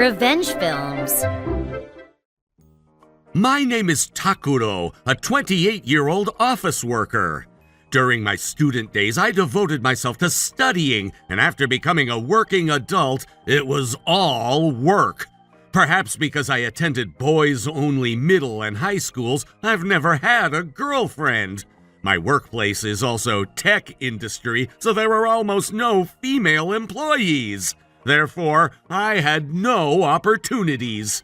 Revenge Films. My name is Takuro, a 28-year-old office worker. During my student days, I devoted myself to studying, and after becoming a working adult, it was all work. Perhaps because I attended boys-only middle and high schools, I've never had a girlfriend. My workplace is also tech industry, so there are almost no female employees. Therefore, I had no opportunities.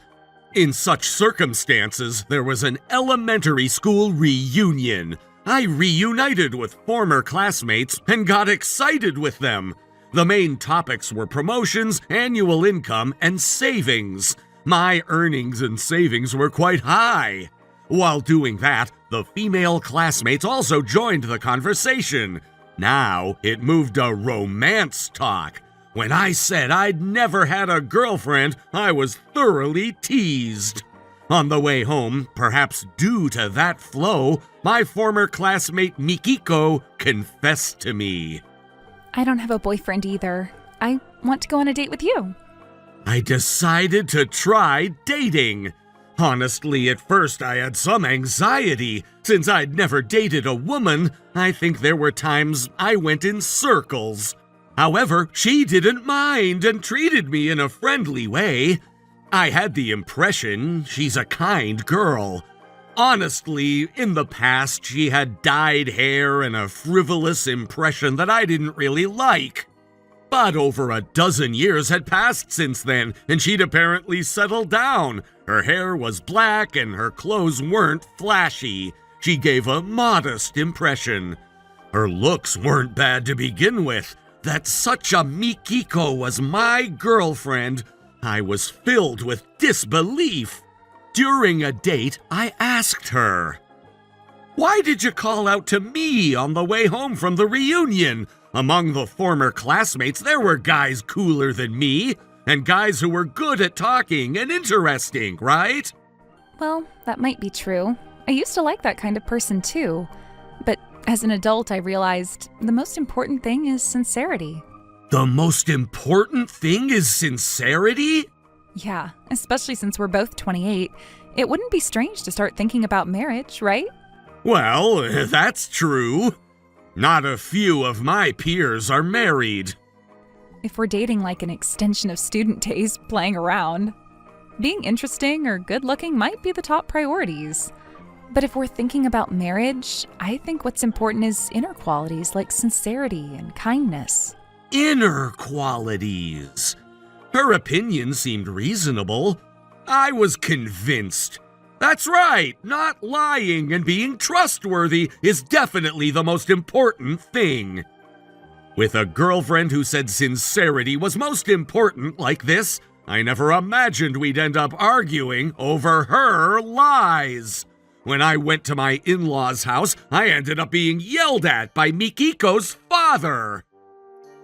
In such circumstances, there was an elementary school reunion. I reunited with former classmates and got excited with them. The main topics were promotions, annual income, and savings. My earnings and savings were quite high. While doing that, the female classmates also joined the conversation. Now it moved to romance talk. When I said I'd never had a girlfriend, I was thoroughly teased. On the way home, perhaps due to that flow, my former classmate Mikiko confessed to me. I don't have a boyfriend either. I want to go on a date with you. I decided to try dating. Honestly, at first I had some anxiety. Since I'd never dated a woman, I think there were times I went in circles. However, she didn't mind and treated me in a friendly way. I had the impression she's a kind girl. Honestly, in the past, she had dyed hair and a frivolous impression that I didn't really like. But over a dozen years had passed since then, and she'd apparently settled down. Her hair was black and her clothes weren't flashy. She gave a modest impression. Her looks weren't bad to begin with. That such a Mikiko was my girlfriend, I was filled with disbelief. During a date, I asked her, "Why did you call out to me on the way home from the reunion? Among the former classmates, there were guys cooler than me, and guys who were good at talking and interesting, right?" Well, that might be true. I used to like that kind of person too. But as an adult, I realized the most important thing is sincerity. The most important thing is sincerity? Yeah, especially since we're both 28. It wouldn't be strange to start thinking about marriage, right? Well, that's true. Not a few of my peers are married. If we're dating like an extension of student days playing around, being interesting or good-looking might be the top priorities. But if we're thinking about marriage, I think what's important is inner qualities like sincerity and kindness. Inner qualities. Her opinion seemed reasonable. I was convinced. That's right, not lying and being trustworthy is definitely the most important thing. With a girlfriend who said sincerity was most important like this, I never imagined we'd end up arguing over her lies. When I went to my in-laws' house, I ended up being yelled at by Mikiko's father.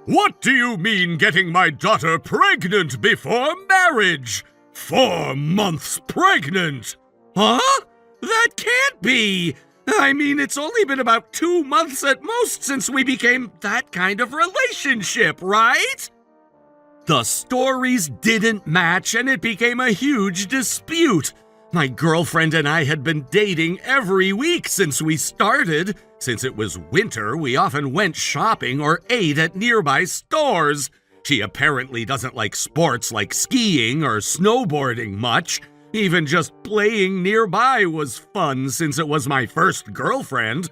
"What do you mean getting my daughter pregnant before marriage? 4 months pregnant! Huh? That can't be! I mean, it's only been about 2 months at most since we became that kind of relationship, right?" The stories didn't match and it became a huge dispute. My girlfriend and I had been dating every week since we started. Since it was winter, we often went shopping or ate at nearby stores. She apparently doesn't like sports like skiing or snowboarding much. Even just playing nearby was fun since it was my first girlfriend.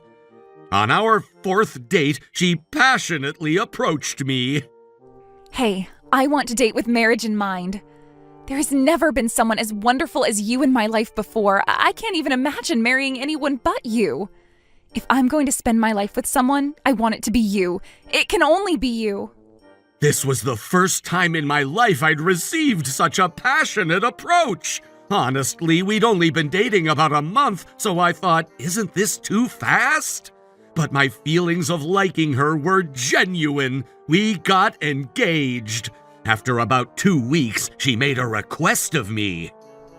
On our 4th date, she passionately approached me. Hey, I want to date with marriage in mind. There has never been someone as wonderful as you in my life before. I can't even imagine marrying anyone but you. If I'm going to spend my life with someone, I want it to be you. It can only be you. This was the first time in my life I'd received such a passionate approach. Honestly, we'd only been dating about a month, so I thought, isn't this too fast? But my feelings of liking her were genuine. We got engaged. After about 2 weeks, she made a request of me.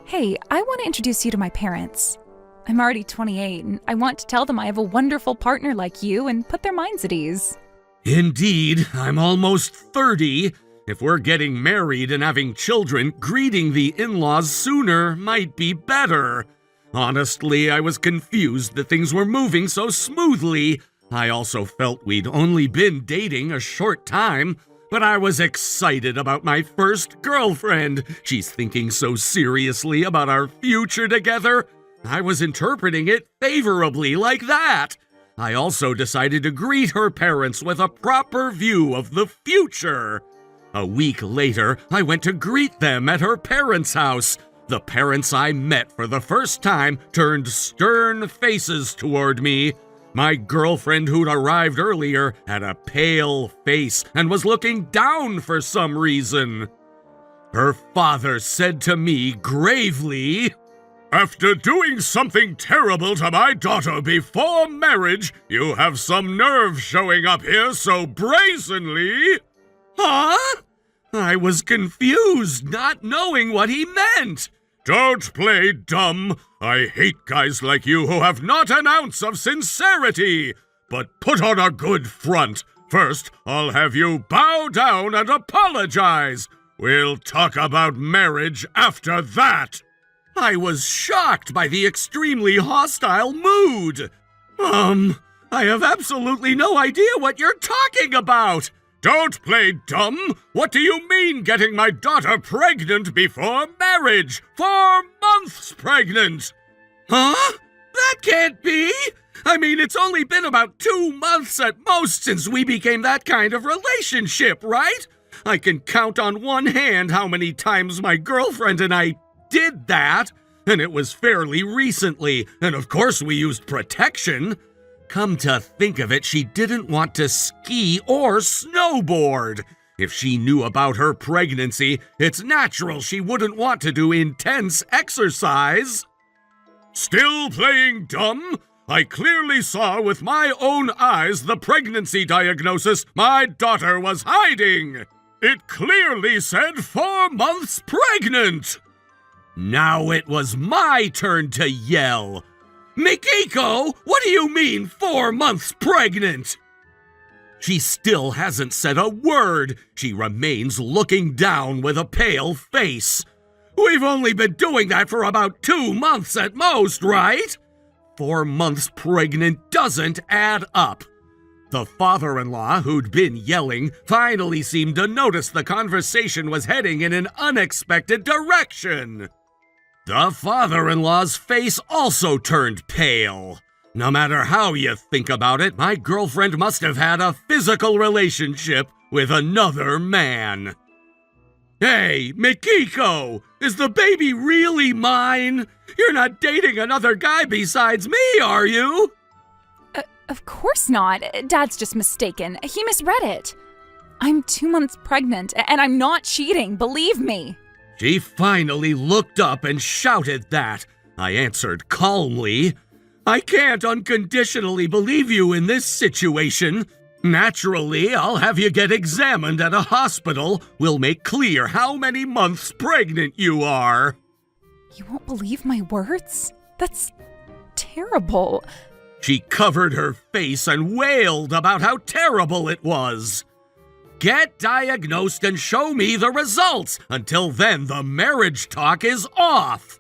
Hey, I want to introduce you to my parents. I'm already 28, and I want to tell them I have a wonderful partner like you and put their minds at ease. Indeed, I'm almost 30. If we're getting married and having children, greeting the in-laws sooner might be better. Honestly, I was confused that things were moving so smoothly. I also felt we'd only been dating a short time, but I was excited about my first girlfriend. She's thinking so seriously about our future together. I was interpreting it favorably like that. I also decided to greet her parents with a proper view of the future. A week later, I went to greet them at her parents' house. The parents I met for the first time turned stern faces toward me. My girlfriend who'd arrived earlier had a pale face and was looking down for some reason. Her father said to me gravely, "After doing something terrible to my daughter before marriage, you have some nerve showing up here so brazenly." Huh? I was confused, not knowing what he meant. "Don't play dumb. I hate guys like you who have not an ounce of sincerity. But put on a good front. First, I'll have you bow down and apologize. We'll talk about marriage after that." I was shocked by the extremely hostile mood. I have absolutely no idea what you're talking about. "Don't play dumb! What do you mean getting my daughter pregnant before marriage? 4 months pregnant!" Huh? That can't be! I mean, it's only been about 2 months at most since we became that kind of relationship, right? I can count on one hand how many times my girlfriend and I did that, and it was fairly recently, and of course we used protection. Come to think of it, she didn't want to ski or snowboard. If she knew about her pregnancy, it's natural she wouldn't want to do intense exercise. Still playing dumb? I clearly saw with my own eyes the pregnancy diagnosis my daughter was hiding. It clearly said 4 months pregnant. Now it was my turn to yell. "Mikiko, what do you mean 4 months pregnant?" She still hasn't said a word. She remains looking down with a pale face. We've only been doing that for about 2 months at most, right? 4 months pregnant doesn't add up. The father-in-law, who'd been yelling, finally seemed to notice the conversation was heading in an unexpected direction. The father-in-law's face also turned pale. No matter how you think about it, my girlfriend must have had a physical relationship with another man. Hey, Mikiko, is the baby really mine? You're not dating another guy besides me, are you? Of course not. Dad's just mistaken. He misread it. I'm 2 months pregnant, and I'm not cheating, believe me. She finally looked up and shouted that. I answered calmly, "I can't unconditionally believe you in this situation. Naturally, I'll have you get examined at a hospital. We'll make clear how many months pregnant you are." You won't believe my words? That's terrible. She covered her face and wailed about how terrible it was. Get diagnosed and show me the results. Until then, the marriage talk is off.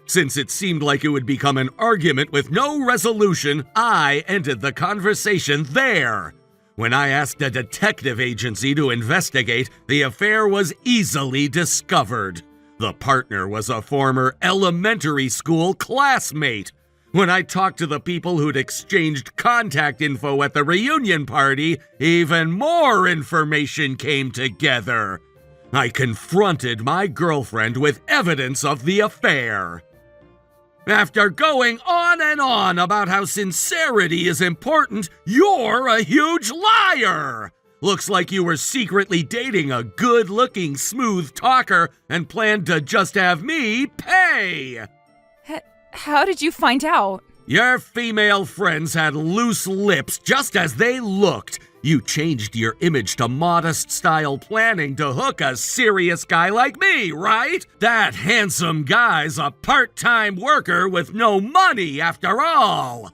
Since it seemed like it would become an argument with no resolution, I ended the conversation there. When I asked a detective agency to investigate, the affair was easily discovered. The partner was a former elementary school classmate. When I talked to the people who'd exchanged contact info at the reunion party, even more information came together. I confronted my girlfriend with evidence of the affair. After going on and on about how sincerity is important, you're a huge liar! Looks like you were secretly dating a good-looking, smooth talker and planned to just have me pay! How did you find out? Your female friends had loose lips just as they looked. You changed your image to modest-style planning to hook a serious guy like me, right? That handsome guy's a part-time worker with no money after all.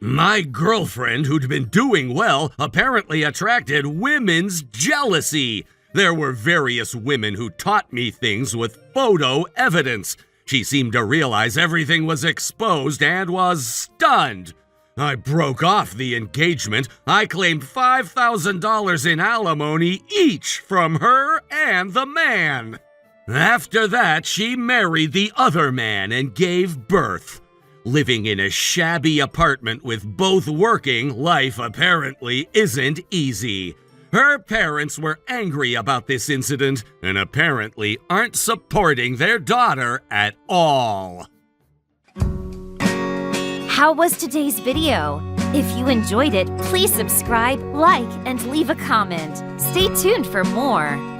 My girlfriend, who'd been doing well, apparently attracted women's jealousy. There were various women who taught me things with photo evidence. She seemed to realize everything was exposed and was stunned. I broke off the engagement. I claimed $5,000 in alimony each from her and the man. After that, she married the other man and gave birth. Living in a shabby apartment with both working, life apparently isn't easy. Her parents were angry about this incident and apparently aren't supporting their daughter at all. How was today's video? If you enjoyed it, please subscribe, like, and leave a comment. Stay tuned for more.